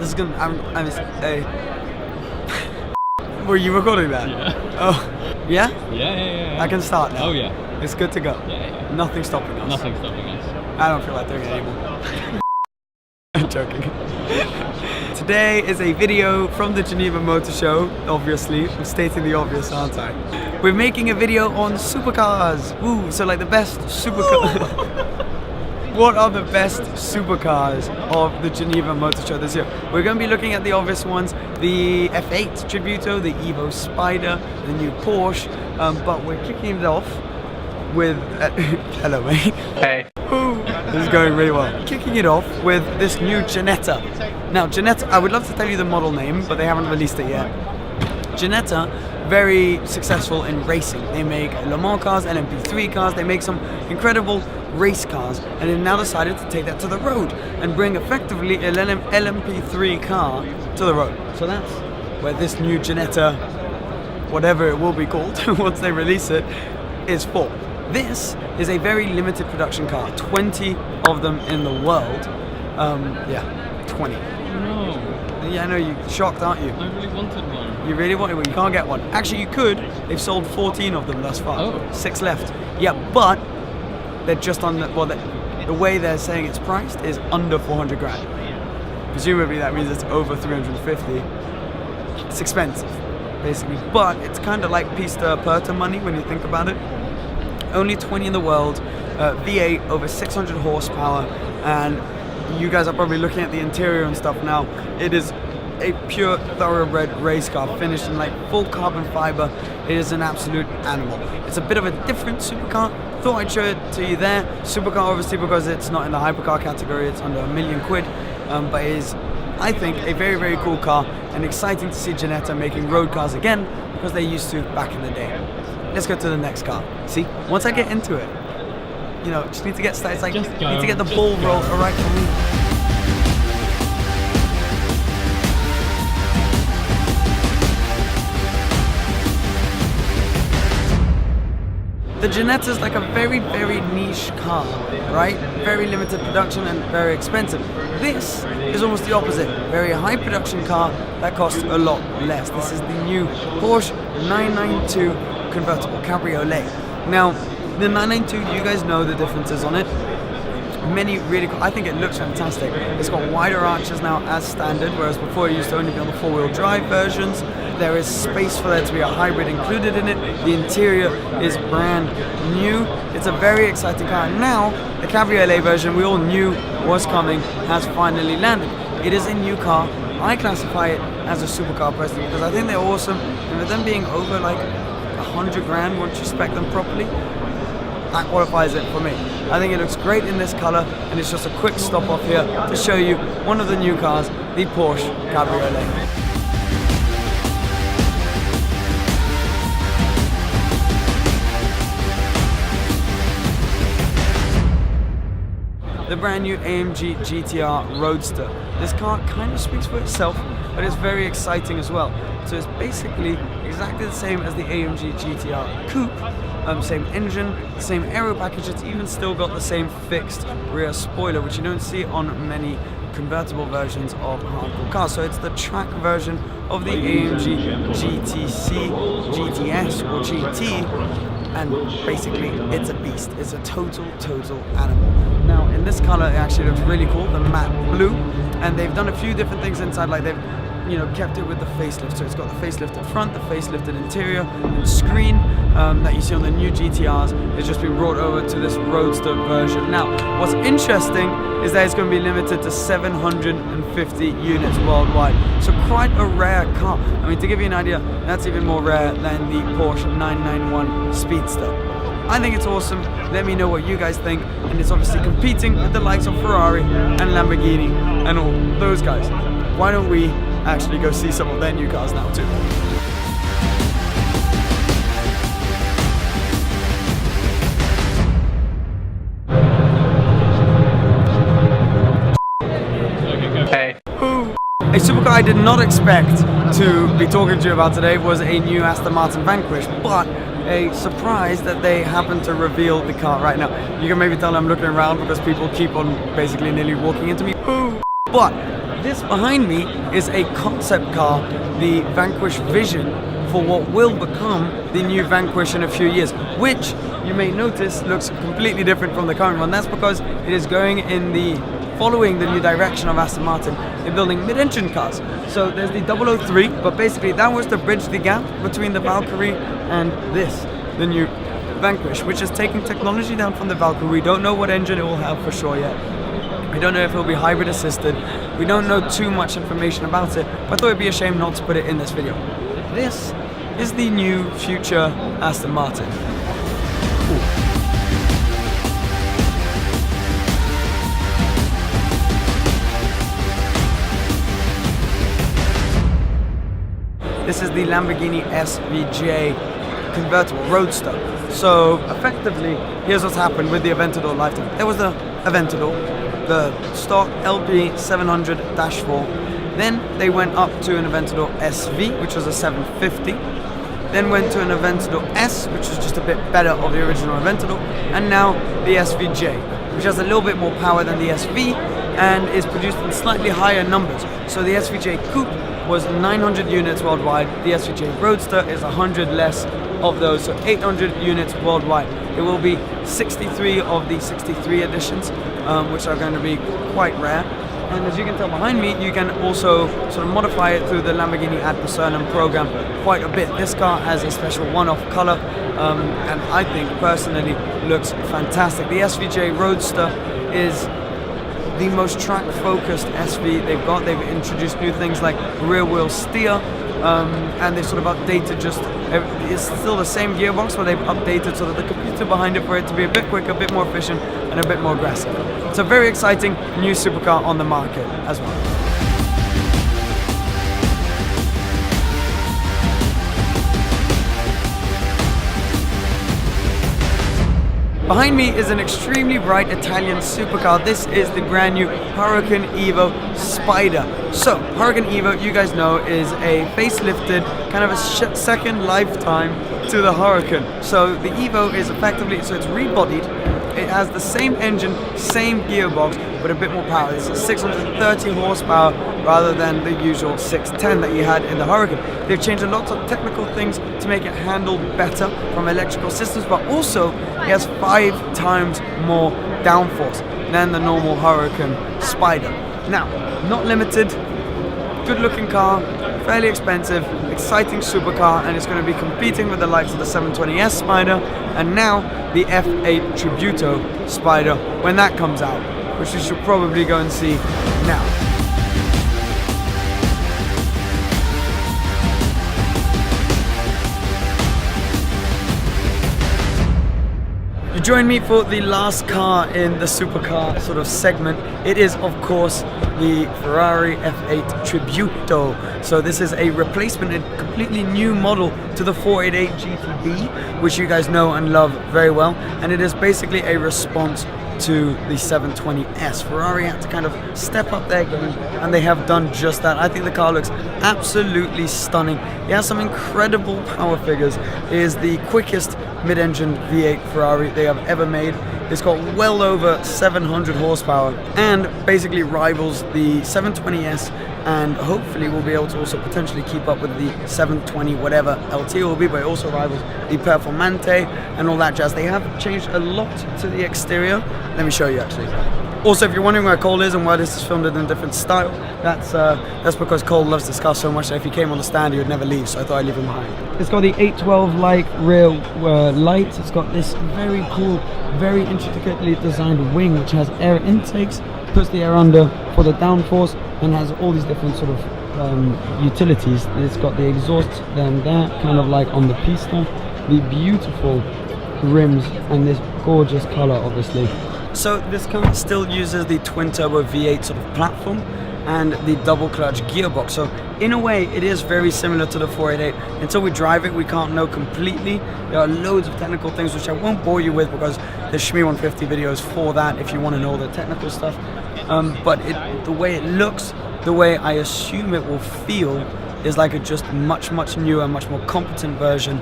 This is gonna. Were you recording that? Yeah. Oh, yeah? Yeah. I can start now. Oh yeah. It's good to go. Yeah. Nothing's stopping us. Nothing's stopping us. I don't feel like doing it anymore. I'm joking. Today is a video from the Geneva Motor Show, obviously. I'm stating the obvious, aren't I? We're making a video on supercars. Woo, so like the best supercars. What are the best supercars of the Geneva Motor Show this year? We're going to be looking at the obvious ones, the F8 Tributo, the Evo Spider, the new Porsche, but we're kicking it off with... hello mate. Hey. Ooh, this is going really well. Kicking it off with this new Ginetta. Now Ginetta, I would love to tell you the model name, but they haven't released it yet. Ginetta, very successful in racing. They make Le Mans cars, LMP3 cars, they make some incredible race cars, and they've now decided to take that to the road and bring effectively an LMP3 car to the road. So that's where this new Ginetta, whatever it will be called once they release it, is for. This is a very limited production car, 20 of them in the world. Yeah, 20. No. Yeah, I know, you're shocked, aren't you? I really wanted one. You really wanted one, you can't get one. Actually, you could. They've sold 14 of them thus far. Oh. 6 left. Yeah, but they're just on the, well, the way they're saying it's priced is under 400 grand. Presumably that means it's over 350. It's expensive, basically. But it's kind of like Pista Aperta money when you think about it. Only 20 in the world, V8, over 600 horsepower, and you guys are probably looking at the interior and stuff now. It is a pure thoroughbred race car, finished in like full carbon fiber. It is an absolute animal. It's a bit of a different supercar. Thought I'd show it to you there. Supercar, obviously, because it's not in the hypercar category, it's under £1 million, but it is, I think, a very, very cool car, and exciting to see Ginetta making road cars again, because they used to back in the day. Let's go to the next car. See, once I get into it, you know, just need to get started. It's like, need to get the ball roll right for me. The Ginetta is like a very, very niche car, right? Very limited production and very expensive. This is almost the opposite. Very high production car that costs a lot less. This is the new Porsche 992 convertible cabriolet. Now, the 992, you guys know the differences on it. Many really cool. I think it looks fantastic. It's got wider arches now as standard, whereas before it used to only be on the four-wheel drive versions. There is space for there to be a hybrid included in it. The interior is brand new. It's a very exciting car. Now, the cabriolet version we all knew was coming has finally landed. It is a new car. I classify it as a supercar personally because I think they're awesome. And with them being over like 100 grand once you spec them properly, that qualifies it for me. I think it looks great in this color, and it's just a quick stop off here to show you one of the new cars, the Porsche Cabriolet. The brand new AMG GTR Roadster. This car kind of speaks for itself, but it's very exciting as well. So it's basically exactly the same as the AMG GTR Coupe, same engine, same aero package. It's even still got the same fixed rear spoiler, which you don't see on many convertible versions of hardcore cars. So it's the track version of the AMG GTC, GTS or GT, and basically it's a beast. It's a total animal. Now in this color it actually looks really cool, the matte blue, and they've done a few different things inside, like they've kept it with the facelift. So it's got the facelifted front, the facelifted interior, and screen that you see on the new GTRs has just been brought over to this Roadster version. Now, what's interesting is that it's going to be limited to 750 units worldwide. So quite a rare car. I mean, to give you an idea, that's even more rare than the Porsche 991 Speedster. I think it's awesome. Let me know what you guys think. And it's obviously competing with the likes of Ferrari and Lamborghini and all those guys. Why don't we actually go see some of their new cars now too? Hey. A supercar I did not expect to be talking to you about today was a new Aston Martin Vanquish, but a surprise that they happen to reveal the car right now. You can maybe tell I'm looking around because people keep on basically nearly walking into me. But this behind me is a concept car, the Vanquish Vision, for what will become the new Vanquish in a few years, which you may notice looks completely different from the current one. That's because it is going in the following the new direction of Aston Martin in building mid-engine cars. So there's the 003, but basically that was to bridge the gap between the Valkyrie and this, the new Vanquish, which is taking technology down from the Valkyrie. We don't know what engine it will have for sure yet. We don't know if it will be hybrid assisted. We don't know too much information about it, but I thought it'd be a shame not to put it in this video. This is the new future Aston Martin. This is the Lamborghini SVJ convertible roadster. So effectively, here's what's happened with the Aventador lifetime. There was the Aventador, the stock LP700-4. Then they went up to an Aventador SV, which was a 750. Then went to an Aventador S, which was just a bit better of the original Aventador. And now the SVJ, which has a little bit more power than the SV and is produced in slightly higher numbers. So the SVJ Coupe was 900 units worldwide. The SVJ Roadster is 100 less of those, so 800 units worldwide. It will be 63 of the 63 editions, which are going to be quite rare. And as you can tell behind me, you can also sort of modify it through the Lamborghini Ad Personam program quite a bit. This car has a special one-off color, and I think personally looks fantastic. The SVJ Roadster is the most track-focused SV they've got. They've introduced new things like rear-wheel steer, and they've sort of updated it's still the same gearbox, but they've updated sort of the computer behind it for it to be a bit quicker, a bit more efficient, and a bit more aggressive. It's a very exciting new supercar on the market as well. Behind me is an extremely bright Italian supercar. This is the brand new Huracan Evo Spider. So, Huracan Evo, you guys know, is a facelifted, kind of a second lifetime to the Huracan. So the Evo is effectively, so it's rebodied. It has the same engine, same gearbox, but a bit more power. It's a 630 horsepower rather than the usual 610 that you had in the Huracan. They've changed a lot of technical things to make it handle better from electrical systems, but also it has 5 times more downforce than the normal Huracan Spider. Now, not limited, good looking car, fairly expensive, exciting supercar, and it's going to be competing with the likes of the 720S Spider and now the F8 Tributo Spider when that comes out, which you should probably go and see now. You join me for the last car in the supercar sort of segment. It is, of course, the Ferrari F8 Tributo. So this is a replacement, a completely new model to the 488 GTB, which you guys know and love very well. And it is basically a response to the 720S. Ferrari had to kind of step up their game, and they have done just that. I think the car looks absolutely stunning. It has some incredible power figures. It is the quickest mid-engine V8 Ferrari they have ever made. It's got well over 700 horsepower and basically rivals the 720S, and hopefully will be able to also potentially keep up with the 720 whatever LT will be, but it also rivals the Performante and all that jazz. They have changed a lot to the exterior. Let me show you actually. Also, if you're wondering where Cole is and why this is filmed in a different style, that's because Cole loves this car so much that if he came on the stand he would never leave, so I thought I'd leave him behind. It's got the 812 like rear lights. It's got this very cool, very intricately designed wing which has air intakes, puts the air under for the downforce, and has all these different sort of utilities. It's got the exhaust then there, kind of like on the pista, the beautiful rims, and this gorgeous color obviously. So this car still uses the twin-turbo V8 sort of platform and the double-clutch gearbox. So in a way, it is very similar to the 488. Until we drive it, we can't know completely. There are loads of technical things which I won't bore you with because there's Shmee 150 videos for that if you want to know the technical stuff. But the way it looks, the way I assume it will feel, is like a just much newer, much more competent version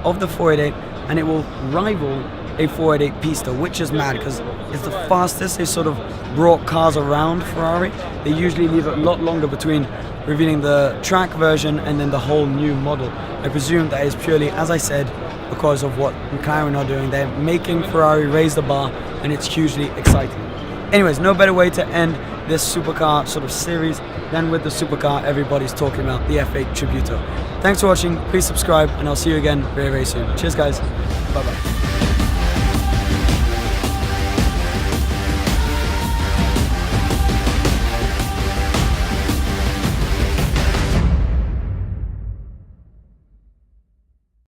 of the 488, and it will rival a 488 Pista, which is mad because it's the fastest they sort of brought cars around Ferrari. They usually leave it a lot longer between revealing the track version and then the whole new model. I presume that is purely, as I said, because of what McLaren are doing. They're making Ferrari raise the bar, and it's hugely exciting. Anyways, no better way to end this supercar sort of series than with the supercar everybody's talking about, the F8 Tributo. Thanks for watching, please subscribe, and I'll see you again very, very soon. Cheers guys, bye bye.